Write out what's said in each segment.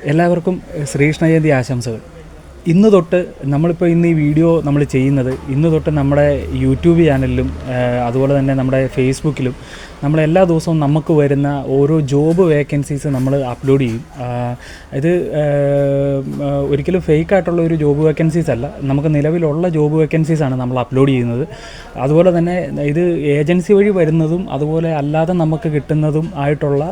എല്ലാവർക്കും ശ്രീകൃഷ്ണ ജയന്തി ആശംസകൾ. ഇന്ന് തൊട്ട് ഇന്ന് ഈ വീഡിയോ നമ്മൾ ചെയ്യുന്നത് ഇന്ന് തൊട്ട് നമ്മുടെ യൂട്യൂബ് ചാനലിലും അതുപോലെ തന്നെ നമ്മുടെ ഫേസ്ബുക്കിലും നമ്മളെല്ലാ ദിവസവും നമുക്ക് വരുന്ന ഓരോ ജോബ് വേക്കൻസീസ് നമ്മൾ അപ്ലോഡ് ചെയ്യും. ഇത് ഒരിക്കലും ഫേക്കായിട്ടുള്ള ഒരു ജോബ് വേക്കൻസീസ് അല്ല, നമുക്ക് നിലവിലുള്ള ജോബ് വേക്കൻസീസാണ് നമ്മൾ അപ്ലോഡ് ചെയ്യുന്നത്. അതുപോലെ തന്നെ ഇത് ഏജൻസി വഴി വരുന്നതും അതുപോലെ അല്ലാതെ നമുക്ക് കിട്ടുന്നതും ആയിട്ടുള്ള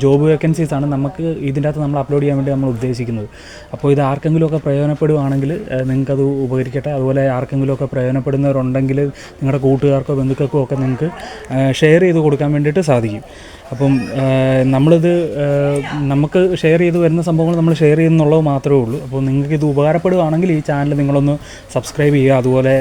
ജോബ് വേക്കൻസീസാണ് നമുക്ക് ഇതിൻ്റെ അകത്ത് നമ്മൾ അപ്ലോഡ് ചെയ്യാൻ വേണ്ടി നമ്മൾ ഉദ്ദേശിക്കുന്നത്. അപ്പോൾ ഇത് ആർക്കെങ്കിലുമൊക്കെ പ്രയോജനപ്പെടുകയാണെങ്കിൽ നിങ്ങൾക്കത് ഉപകരിക്കട്ടെ. അതുപോലെ ആർക്കെങ്കിലുമൊക്കെ പ്രയോജനപ്പെടുന്നവരുണ്ടെങ്കിൽ നിങ്ങളുടെ കൂട്ടുകാർക്കോ ബന്ധുക്കൾക്കോ ഒക്കെ നിങ്ങൾക്ക് ഷെയർ ചെയ്ത് കൊടുക്കാൻ വേണ്ടിയിട്ട് സാധിക്കും. അപ്പം നമുക്ക് ഷെയർ ചെയ്ത് വരുന്ന സംഭവങ്ങൾ നമ്മൾ ഷെയർ ചെയ്യുന്നുള്ളത് മാത്രമേ ഉള്ളൂ. അപ്പോൾ നിങ്ങൾക്ക് ഇത് ഉപകാരപ്പെടുകയാണെങ്കിൽ ഈ ചാനൽ നിങ്ങളൊന്ന് സബ്സ്ക്രൈബ് ചെയ്യുക. അതുപോലെ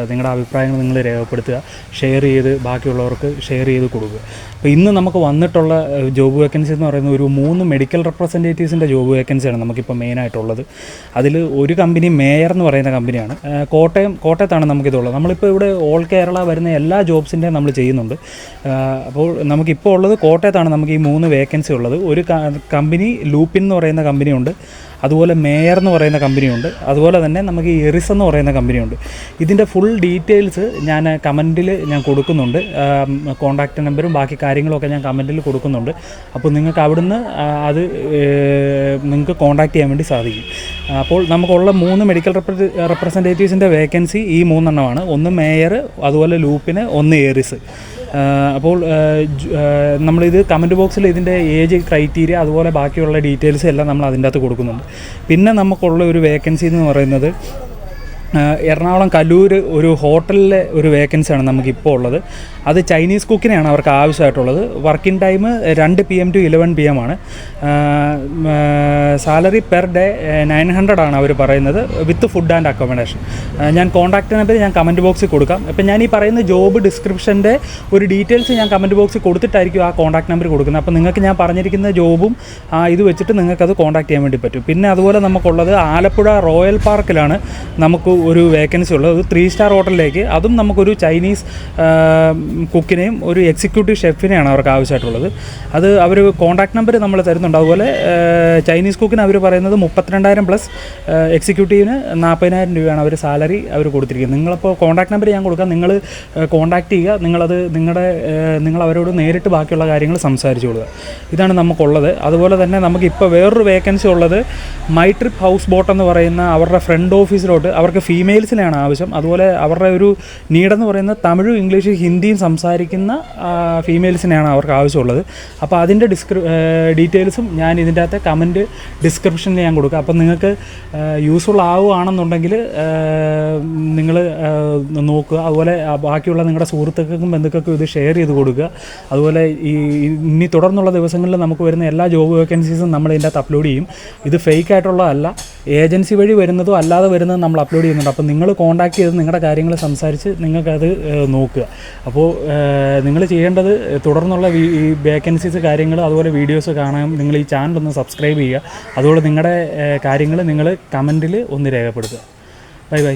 നിങ്ങളുടെ അഭിപ്രായങ്ങൾ നിങ്ങൾ രേഖപ്പെടുത്തുക, ഷെയർ ചെയ്ത് ബാക്കിയുള്ളവർക്ക് ഷെയർ ചെയ്ത് കൊടുക്കുക. അപ്പോൾ ഇന്ന് നമുക്ക് വന്നിട്ടുള്ള ജോബ് വേക്കൻസി എന്ന് പറയുന്നത് ഒരു 3 മെഡിക്കൽ റെപ്രസെൻറ്റേറ്റീവ്സിൻ്റെ ജോബ് വേക്കൻസിയാണ് നമുക്കിപ്പോൾ മെയിനായിട്ടുള്ളത്. അതിൽ ഒരു കമ്പനി മേയർ എന്ന് പറയുന്ന കമ്പനിയാണ്, കോട്ടയത്താണ് നമുക്കിതുള്ളത്. നമ്മളിപ്പോൾ ഇവിടെ ഓൾ കേരള വരുന്ന എല്ലാ ജോബ്സിൻ്റെയും നമ്മൾ ചെയ്യുന്നുണ്ട്. അപ്പോൾ നമുക്കിപ്പോൾ ഉള്ളത് കോട്ടയത്താണ് നമുക്ക് ഈ 3 വേക്കൻസി ഉള്ളത്. ഒരു കമ്പനി ലൂപ്പിൻ എന്ന് പറയുന്ന കമ്പനിയുണ്ട്, അതുപോലെ മേയർ എന്ന് പറയുന്ന കമ്പനിയുണ്ട്, അതുപോലെ തന്നെ നമുക്ക് ഈ എറിസ് എന്ന് പറയുന്ന കമ്പനിയുണ്ട്. ഇതിൻ്റെ ഫുൾ ഡീറ്റെയിൽസ് ഞാൻ കമൻറ്റിൽ കൊടുക്കുന്നുണ്ട്. കോൺടാക്റ്റ് നമ്പറും ബാക്കി കാര്യങ്ങളൊക്കെ ഞാൻ കമൻറ്റിൽ കൊടുക്കുന്നുണ്ട്. അപ്പോൾ നിങ്ങൾക്ക് അവിടുന്ന് അത് നിങ്ങൾക്ക് കോൺടാക്റ്റ് ചെയ്യാൻ വേണ്ടി സാധിക്കും. അപ്പോൾ നമുക്കുള്ള 3 മെഡിക്കൽ റെപ്രസെൻറ്റേറ്റീവ്സിൻ്റെ വേക്കൻസി ഈ 3 എണ്ണമാണ്. ഒന്ന് മേയർ, അതുപോലെ ലൂപ്പിന്, ഒന്ന് എറിസ്. അപ്പോൾ നമ്മളിത് കമൻറ്റ് ബോക്സിൽ ഇതിൻ്റെ ഏജ് ക്രൈറ്റീരിയ അതുപോലെ ബാക്കിയുള്ള ഡീറ്റെയിൽസ് എല്ലാം നമ്മൾ അതിൻ്റെ അകത്ത് കൊടുക്കുന്നുണ്ട്. പിന്നെ നമുക്കുള്ള ഒരു വേക്കൻസി എന്ന് പറയുന്നത് എറണാകുളം കലൂർ ഒരു ഹോട്ടലിലെ ഒരു വേക്കൻസിയാണ് നമുക്കിപ്പോൾ ഉള്ളത്. അത് ചൈനീസ് കുക്കിനെയാണ് അവർക്ക് ആവശ്യമായിട്ടുള്ളത്. Working time 2 PM to 11 PM ആണ്. സാലറി പെർ ഡേ 900 ആണ് അവർ പറയുന്നത്, വിത്ത് ഫുഡ് ആൻഡ് അക്കോമഡേഷൻ. ഞാൻ കോൺടാക്റ്റ് നമ്പർ ഞാൻ കമൻറ്റ് ബോക്സിൽ കൊടുക്കാം. ഇപ്പം ഞാൻ ഈ പറയുന്ന ജോബ് ഡിസ്ക്രിപ്ഷൻ്റെ ഒരു ഡീറ്റെയിൽസ് ഞാൻ കമൻറ്റ് ബോക്സിൽ കൊടുത്തിട്ടായിരിക്കും ആ കോൺടാക്റ്റ് നമ്പർ കൊടുക്കുന്നത്. അപ്പോൾ നിങ്ങൾക്ക് ഞാൻ പറഞ്ഞിരിക്കുന്ന ജോബും ഇത് വെച്ചിട്ട് നിങ്ങൾക്കത് കോൺടാക്റ്റ് ചെയ്യാൻ വേണ്ടി പറ്റും. പിന്നെ അതുപോലെ നമുക്കുള്ളത് ആലപ്പുഴ റോയൽ പാർക്കിലാണ് നമുക്ക് ഒരു വേക്കൻസി ഉള്ളത്. 3 സ്റ്റാർ ഹോട്ടലിലേക്ക്, അതും നമുക്കൊരു ചൈനീസ് കുക്കിനെയും ഒരു എക്സിക്യൂട്ടീവ് ഷെഫിനെയാണ് അവർക്ക് ആവശ്യമായിട്ടുള്ളത്. അത് അവർ കോൺടാക്ട് നമ്പർ നമ്മൾ തരുന്നുണ്ട്. അതുപോലെ ചൈനീസ് കുക്കിന് അവർ പറയുന്നത് 32,000 പ്ലസ് എക്സിക്യൂട്ടീവിന് 40,000 രൂപയാണ് അവർ സാലറി അവർ കൊടുത്തിരിക്കുന്നത്. നിങ്ങളിപ്പോൾ കോൺടാക്ട് നമ്പർ ഞാൻ കൊടുക്കാം, നിങ്ങൾ കോൺടാക്റ്റ് ചെയ്യുക. നിങ്ങൾ അവരോട് നേരിട്ട് ബാക്കിയുള്ള കാര്യങ്ങൾ സംസാരിച്ചു കൊടുക്കുക. ഇതാണ് നമുക്കുള്ളത്. അതുപോലെ തന്നെ നമുക്കിപ്പോൾ വേറൊരു വേക്കൻസി ഉള്ളത് മൈ ട്രിപ്പ് ഹൗസ് ബോട്ട് എന്ന് പറയുന്ന അവരുടെ ഫ്രണ്ട് ഓഫീസിലോട്ട് അവർക്ക് ഫീമെയിൽസിനെയാണ് ആവശ്യം. അതുപോലെ അവരുടെ ഒരു നീഡെന്ന് പറയുന്നത് തമിഴും ഇംഗ്ലീഷും ഹിന്ദിയും സംസാരിക്കുന്ന ഫീമെയിൽസിനെയാണ് അവർക്ക് ആവശ്യമുള്ളത്. അപ്പോൾ അതിൻ്റെ ഡീറ്റെയിൽസും ഞാൻ ഇതിൻ്റെ അകത്തെ കമൻറ്റ് ഡിസ്ക്രിപ്ഷനിൽ ഞാൻ കൊടുക്കുക. അപ്പം നിങ്ങൾക്ക് യൂസ്ഫുൾ ആവുകയാണെന്നുണ്ടെങ്കിൽ നിങ്ങൾ നോക്കുക. അതുപോലെ ബാക്കിയുള്ള നിങ്ങളുടെ സുഹൃത്തുക്കൾക്കും ബന്ധുക്കൾക്കും ഇത് ഷെയർ ചെയ്ത് കൊടുക്കുക. അതുപോലെ ഇനി തുടർന്നുള്ള ദിവസങ്ങളിൽ നമുക്ക് വരുന്ന എല്ലാ ജോബ് വേക്കൻസീസും നമ്മൾ ഇതിൻ്റെ അകത്ത് അപ്ലോഡ് ചെയ്യും. ഇത് ഫേക്ക് ആയിട്ടുള്ളതല്ല, ഏജൻസി വഴി വരുന്നതും അല്ലാതെ വരുന്നതും നമ്മൾ അപ്ലോഡ് ചെയ്യുന്നുണ്ട്. അപ്പോൾ നിങ്ങൾ കോൺടാക്ട് ചെയ്ത് നിങ്ങളുടെ കാര്യങ്ങൾ സംസാരിച്ച് നിങ്ങൾക്കത് നോക്കുക. അപ്പോൾ നിങ്ങൾ ചെയ്യേണ്ടത് തുടർന്നുള്ള ഈ വേക്കൻസീസ് കാര്യങ്ങൾ അതുപോലെ വീഡിയോസ് കാണാൻ നിങ്ങൾ ഈ ചാനലൊന്ന് സബ്സ്ക്രൈബ് ചെയ്യുക. അതുപോലെ നിങ്ങളുടെ കാര്യങ്ങൾ നിങ്ങൾ കമൻറ്റിൽ ഒന്ന് രേഖപ്പെടുത്തുക. Bye bye.